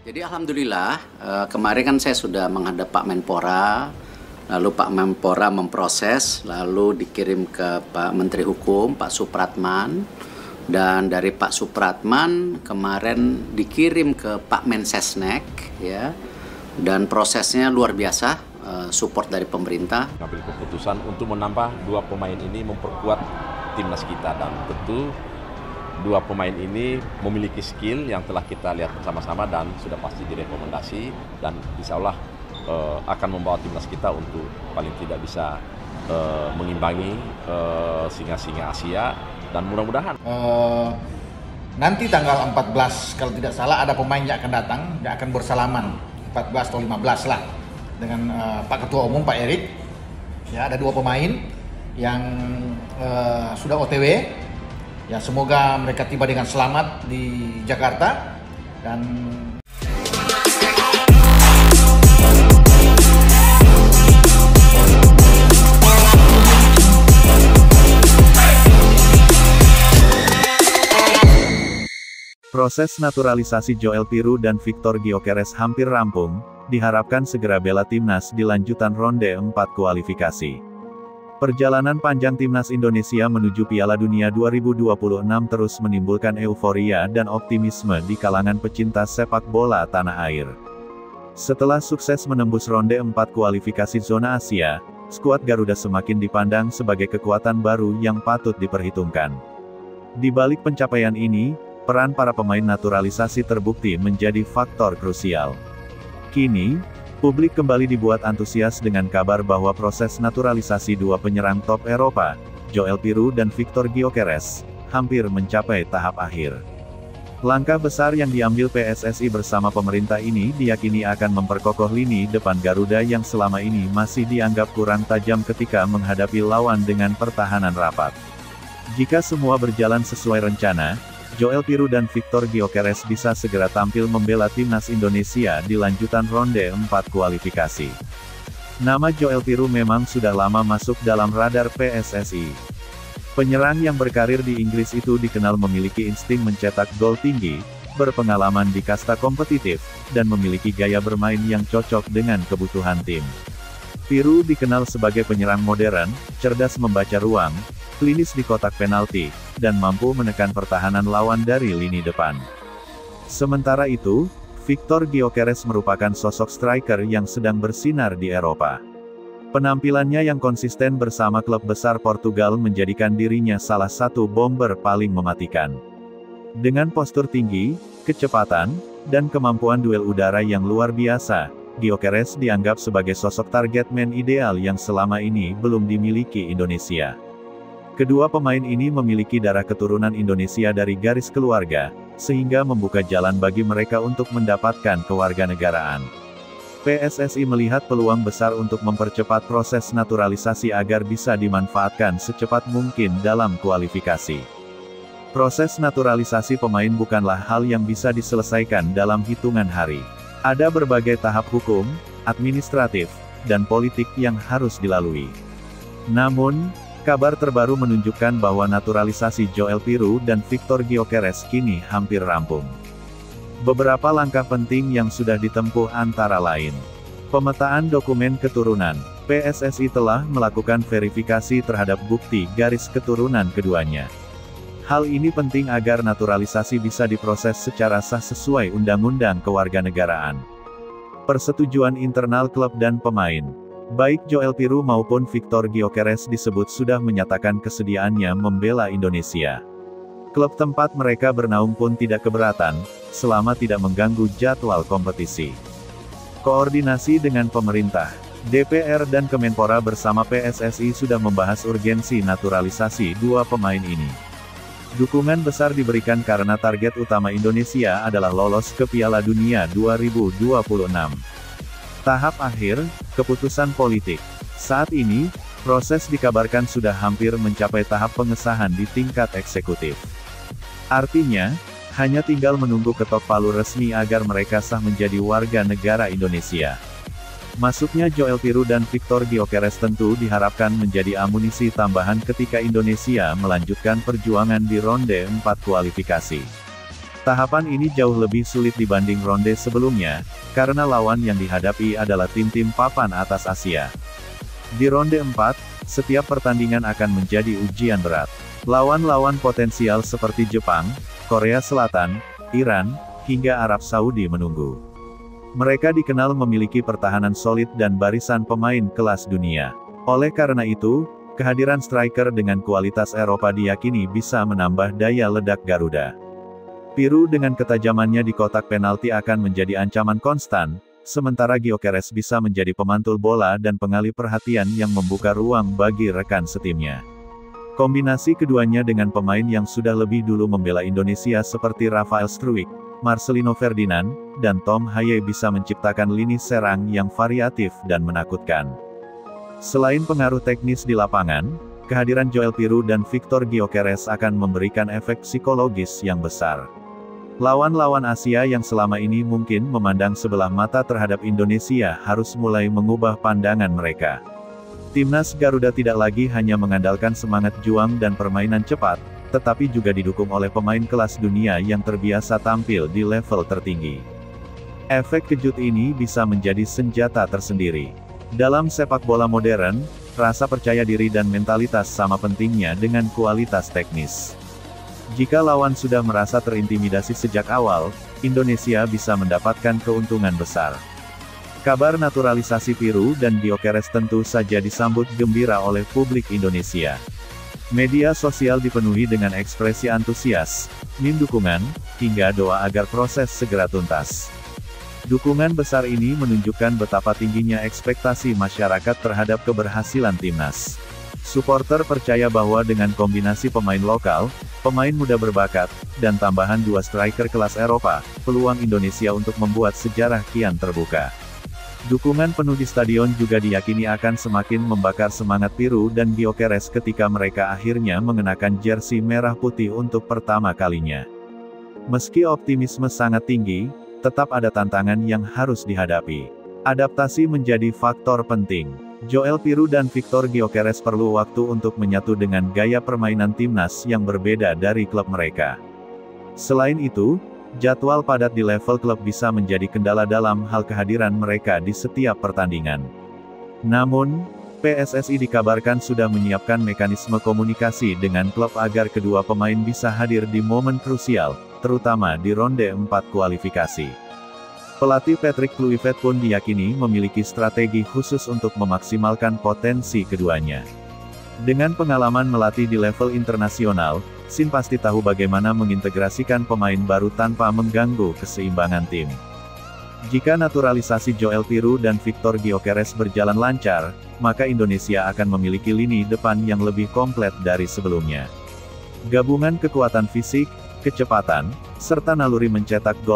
Jadi alhamdulillah kemarin kan saya sudah menghadap Pak Menpora, lalu Pak Menpora memproses, lalu dikirim ke Pak Menteri Hukum, Pak Supratman, dan dari Pak Supratman kemarin dikirim ke Pak Mensesnek, ya, dan prosesnya luar biasa, support dari pemerintah. Mengambil keputusan untuk menambah 2 pemain ini memperkuat timnas kita, dan tentu 2 pemain ini memiliki skill yang telah kita lihat bersama-sama dan sudah pasti direkomendasi, dan insya Allah akan membawa timnas kita untuk paling tidak bisa mengimbangi singa-singa Asia, dan mudah-mudahan nanti tanggal 14 kalau tidak salah ada pemain yang akan datang, yang akan bersalaman 14 atau 15 lah dengan Pak Ketua Umum Pak Erik. Ya, ada 2 pemain yang sudah OTW. Ya, semoga mereka tiba dengan selamat di Jakarta. Dan proses naturalisasi Joel Piru dan Victor Gyökeres hampir rampung, diharapkan segera bela timnas di lanjutan ronde 4 kualifikasi. Perjalanan panjang timnas Indonesia menuju Piala Dunia 2026 terus menimbulkan euforia dan optimisme di kalangan pecinta sepak bola tanah air. Setelah sukses menembus ronde 4 kualifikasi zona Asia, skuad Garuda semakin dipandang sebagai kekuatan baru yang patut diperhitungkan. Di balik pencapaian ini, peran para pemain naturalisasi terbukti menjadi faktor krusial. Kini, publik kembali dibuat antusias dengan kabar bahwa proses naturalisasi 2 penyerang top Eropa, Joel Piru dan Victor Gyökeres, hampir mencapai tahap akhir. Langkah besar yang diambil PSSI bersama pemerintah ini diyakini akan memperkokoh lini depan Garuda yang selama ini masih dianggap kurang tajam ketika menghadapi lawan dengan pertahanan rapat. Jika semua berjalan sesuai rencana, Joel Piru dan Victor Gyökeres bisa segera tampil membela timnas Indonesia di lanjutan ronde 4 kualifikasi. Nama Joel Piru memang sudah lama masuk dalam radar PSSI. Penyerang yang berkarir di Inggris itu dikenal memiliki insting mencetak gol tinggi, berpengalaman di kasta kompetitif, dan memiliki gaya bermain yang cocok dengan kebutuhan tim. Piru dikenal sebagai penyerang modern, cerdas membaca ruang, klinis di kotak penalti, dan mampu menekan pertahanan lawan dari lini depan. Sementara itu, Victor Gyökeres merupakan sosok striker yang sedang bersinar di Eropa. Penampilannya yang konsisten bersama klub besar Portugal menjadikan dirinya salah satu bomber paling mematikan. Dengan postur tinggi, kecepatan, dan kemampuan duel udara yang luar biasa, Gyökeres dianggap sebagai sosok target man ideal yang selama ini belum dimiliki Indonesia. Kedua pemain ini memiliki darah keturunan Indonesia dari garis keluarga, sehingga membuka jalan bagi mereka untuk mendapatkan kewarganegaraan. PSSI melihat peluang besar untuk mempercepat proses naturalisasi agar bisa dimanfaatkan secepat mungkin dalam kualifikasi. Proses naturalisasi pemain bukanlah hal yang bisa diselesaikan dalam hitungan hari. Ada berbagai tahap hukum, administratif, dan politik yang harus dilalui. Namun, kabar terbaru menunjukkan bahwa naturalisasi Joel Piru dan Victor Gyökeres kini hampir rampung. Beberapa langkah penting yang sudah ditempuh antara lain: pemetaan dokumen keturunan. PSSI telah melakukan verifikasi terhadap bukti garis keturunan keduanya. Hal ini penting agar naturalisasi bisa diproses secara sah sesuai Undang-Undang Kewarganegaraan. Persetujuan internal klub dan pemain. Baik Joel Piru maupun Victor Gyökeres disebut sudah menyatakan kesediaannya membela Indonesia. Klub tempat mereka bernaung pun tidak keberatan, selama tidak mengganggu jadwal kompetisi. Koordinasi dengan pemerintah, DPR dan Kemenpora bersama PSSI sudah membahas urgensi naturalisasi 2 pemain ini. Dukungan besar diberikan karena target utama Indonesia adalah lolos ke Piala Dunia 2026. Tahap akhir, keputusan politik. Saat ini, proses dikabarkan sudah hampir mencapai tahap pengesahan di tingkat eksekutif. Artinya, hanya tinggal menunggu ketok palu resmi agar mereka sah menjadi warga negara Indonesia. Masuknya Joel Piru dan Victor Gyökeres tentu diharapkan menjadi amunisi tambahan ketika Indonesia melanjutkan perjuangan di ronde 4 kualifikasi. Tahapan ini jauh lebih sulit dibanding ronde sebelumnya, karena lawan yang dihadapi adalah tim-tim papan atas Asia. Di ronde 4, setiap pertandingan akan menjadi ujian berat. Lawan-lawan potensial seperti Jepang, Korea Selatan, Iran, hingga Arab Saudi menunggu. Mereka dikenal memiliki pertahanan solid dan barisan pemain kelas dunia. Oleh karena itu, kehadiran striker dengan kualitas Eropa diyakini bisa menambah daya ledak Garuda. Peru dengan ketajamannya di kotak penalti akan menjadi ancaman konstan, sementara Gyökeres bisa menjadi pemantul bola dan pengalih perhatian yang membuka ruang bagi rekan setimnya. Kombinasi keduanya dengan pemain yang sudah lebih dulu membela Indonesia seperti Rafael Struijk, Marcelino Ferdinand, dan Tom Haye bisa menciptakan lini serang yang variatif dan menakutkan. Selain pengaruh teknis di lapangan, kehadiran Joel Piroe dan Victor Gyökeres akan memberikan efek psikologis yang besar. Lawan-lawan Asia yang selama ini mungkin memandang sebelah mata terhadap Indonesia harus mulai mengubah pandangan mereka. Timnas Garuda tidak lagi hanya mengandalkan semangat juang dan permainan cepat, tetapi juga didukung oleh pemain kelas dunia yang terbiasa tampil di level tertinggi. Efek kejut ini bisa menjadi senjata tersendiri. Dalam sepak bola modern, rasa percaya diri dan mentalitas sama pentingnya dengan kualitas teknis. Jika lawan sudah merasa terintimidasi sejak awal, Indonesia bisa mendapatkan keuntungan besar. Kabar naturalisasi Piroe dan Gyökeres tentu saja disambut gembira oleh publik Indonesia. Media sosial dipenuhi dengan ekspresi antusias, meme dukungan, hingga doa agar proses segera tuntas. Dukungan besar ini menunjukkan betapa tingginya ekspektasi masyarakat terhadap keberhasilan timnas. Supporter percaya bahwa dengan kombinasi pemain lokal, pemain muda berbakat, dan tambahan 2 striker kelas Eropa, peluang Indonesia untuk membuat sejarah kian terbuka. Dukungan penuh di stadion juga diyakini akan semakin membakar semangat Piroe dan Gyökeres ketika mereka akhirnya mengenakan jersey merah putih untuk pertama kalinya. Meski optimisme sangat tinggi, tetap ada tantangan yang harus dihadapi. Adaptasi menjadi faktor penting. Joel Piroe dan Victor Gyökeres perlu waktu untuk menyatu dengan gaya permainan timnas yang berbeda dari klub mereka. Selain itu, jadwal padat di level klub bisa menjadi kendala dalam hal kehadiran mereka di setiap pertandingan. Namun, PSSI dikabarkan sudah menyiapkan mekanisme komunikasi dengan klub agar kedua pemain bisa hadir di momen krusial, terutama di ronde 4 kualifikasi. Pelatih Patrick Kluivert pun diyakini memiliki strategi khusus untuk memaksimalkan potensi keduanya. Dengan pengalaman melatih di level internasional, Sin pasti tahu bagaimana mengintegrasikan pemain baru tanpa mengganggu keseimbangan tim. Jika naturalisasi Joel Piroe dan Victor Gyökeres berjalan lancar, maka Indonesia akan memiliki lini depan yang lebih komplit dari sebelumnya. Gabungan kekuatan fisik, kecepatan, serta naluri mencetak gol